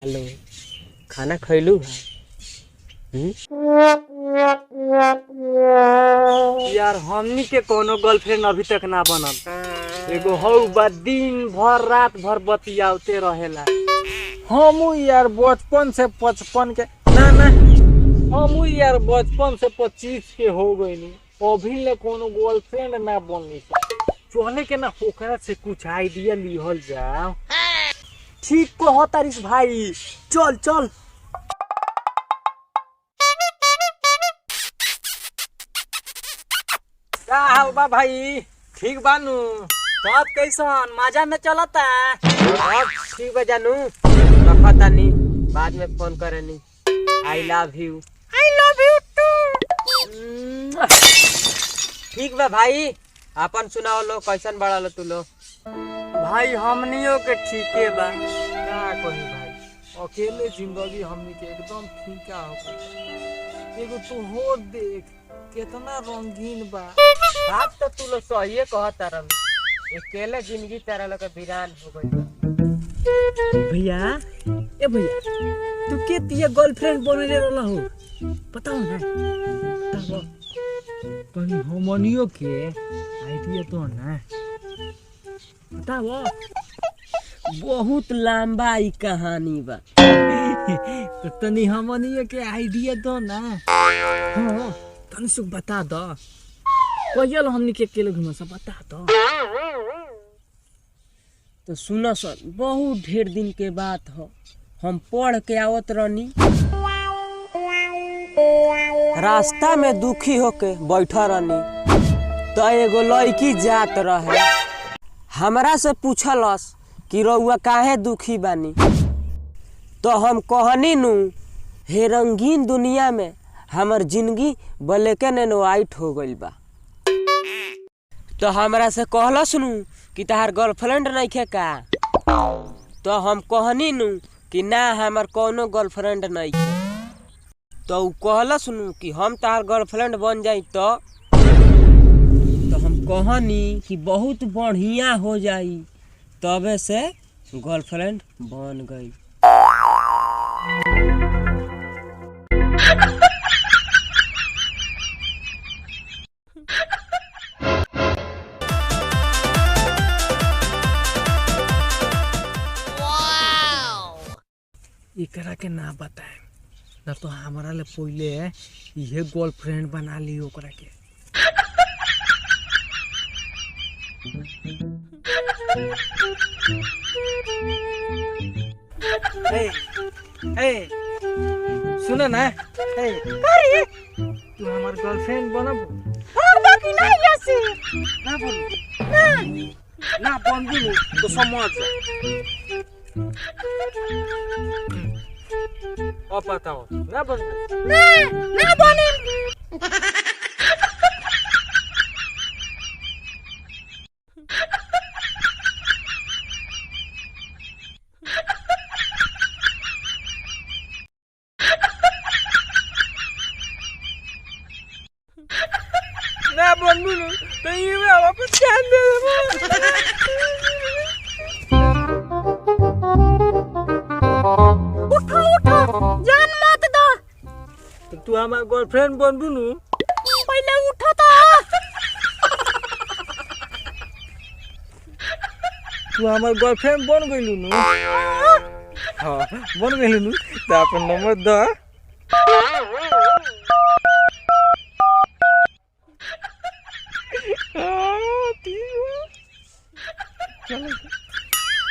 Hello, खाना खैलू है? यार हमनी के कोनो गर्लफ्रेंड अभी तक ना बनल। एगो हौ बा दिन भर रात भर बतियावते रहेला। हमू यार बचपन से 55 के ना हमू यार बचपन से 25 के हो गईनी, अभी ले कोनो गर्लफ्रेंड ना बनली। चले के ना ओकरा से कुछ आइडिया लिहल जाओ। ठीक कहो तारिस भाई, चल चल। का हाल बा भाई? ठीक बानू? सब कैसन मजा में चलता? अब ठीक बा जानू। रखा तानी, बाद में फोन करेनी। I love you too. ठीक बा भाई, अपन सुनाओ लो, कैसन बड़ा लो तू लो? भाई हमनियों के ठीके बा। का कही भाई, अकेले जिंदगी हमनी के एकदम फीका हो गई। एगो तू हो देख कितना रंगीन बा। बात तो तू लोग सही कहत रह, अकेले जिंदगी तेरा लोग के वीरान हो गई। भैया ए भैया, तू के तिया गर्लफ्रेंड बनले रहला हो, बताओ ना। बताओ कहीं हमनियों के आइडिया तो ना बताओ। बहुत लंबा ई कहानी बा। तो तनी हमनियों के आइडिया दो ना। हाँ तनी सुख बता दो। कोयल हमनी के अकेले घूम सब बता दो। तो सुनो सन, बहुत ढेर दिन के बात हो। हम पढ़ के आवत रहनी, रास्ता में दुखी होके बैठा रहनी, तो एगो लड़की जात रहे, हमरा से पूछलस कि रउआ काहे दुखी बानी। तो हम कहनी नु, हे रंगीन दुनिया में हमर जिंदगी ब्लैक एंड व्हाइट हो गइल बा। तो हमरा से कहलस नु कि तहार गर्लफ्रेंड नइखे का। तो हम कहनी नु कि ना हमर कोनो गर्लफ्रेंड नइखे। तो उ कहलस नु कि हम तहार गर्लफ्रेंड बन जाई। तो हम कहनी कि बहुत बढ़िया हो जाई, तबे से गर्लफ्रेंड बन गई। एकरा के ना बताए ना, तो हमारा ले पहले ये गर्लफ्रेंड बना ली ओकरा के। सुन ना, तू हमार गर्लफ्रेंड बनब? ना बनबू तो समझ। अब बताओ ना बनबू? ना बने। ना बनबू तो ये में वापस ध्यान दे देबो। उठो उठो, जान मत दो। तो तू हमार गर्लफ्रेंड बनबू नु? पहले उठो तो। तू हमार गर्लफ्रेंड बन गइलू नु? हाँ बन गइलू नु, तो अपन नंबर दो।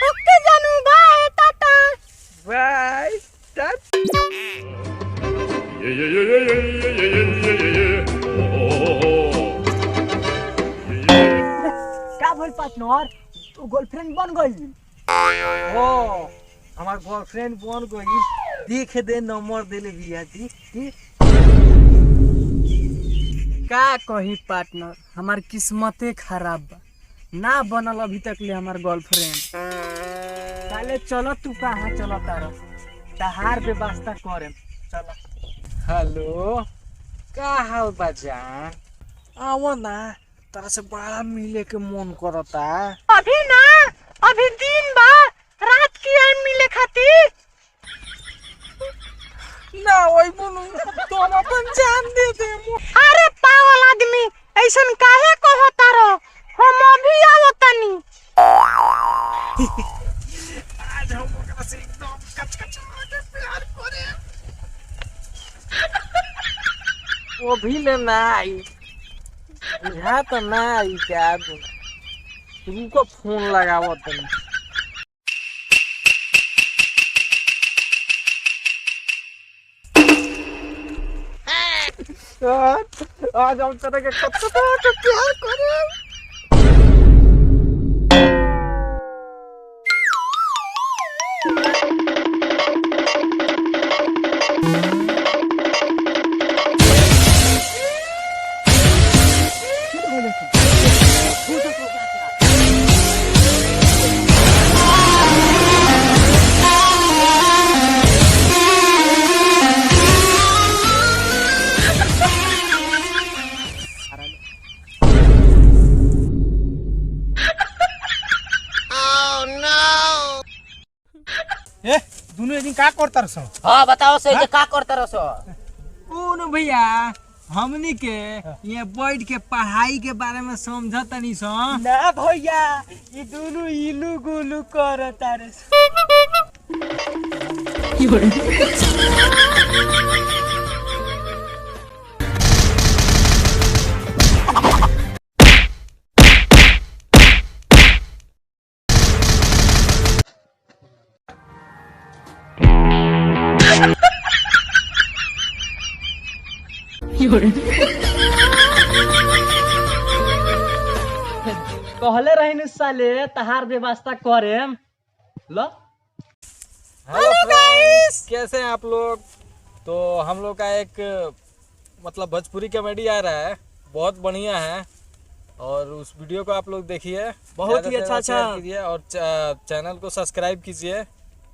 ओके जानू, बाय टाटा। बाय टाटा। का भइल पार्टनर, तू गर्लफ्रेंड बन गई? हो हमार गर्लफ्रेंड बन गई। देख दे नंबर देले बिया जी। का कही पार्टनर, हमार किस्मते खराब बा, ना बनल अभी तक ले हमार गर्लफ्रेंड। पहले चलो, तू कहाँ चलो तारा, तहार व्यवस्था करे चलो। हेलो, का हाल बा जान? आओ ना, तारा से बड़ा मिले के मन करता। अभी ना, अभी दिन बा, रात की है मिले खातिर। अरे पागल आदमी ऐसन काहे कहता रहो, हम अभी आओ तनी। आज हम ओकरा से एकदम कचकचा के प्यार करे। वो भी ले ना आई, यहाँ तो ना आई क्या? तुमको फोन लगावो तनी। आज हम तेरे के कचकचा के प्यार करे। ए दोनों दिन का करता रहो? हाँ बताओ से का करता रहो? कौन भैया हमनी के ये बैठ के पढ़ाई के बारे में समझतनी सो ना भैया ये दोनों इलू गुलू करता रे। कहले रही साले तहार व्यवस्था करेम लो। हेलो फ्रेंड्स, कैसे हैं आप लोग? तो हम लोग का एक मतलब भोजपुरी कॉमेडी आ रहा है, बहुत बढ़िया है और उस वीडियो को आप लोग देखिए, बहुत ही अच्छा कीजिए और चैनल को सब्सक्राइब कीजिए।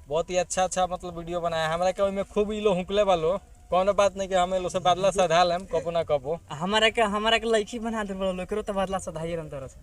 बहुत ही अच्छा मतलब वीडियो बनाया है। हमारा में खूब इलो हुकले वालो कोनो बात नहीं कि हमें लो से बदला साधा लेम कबो ना कबो। हमारा के लड़की बना दे बोलो, करो तो बदला सधाई रम तरह से।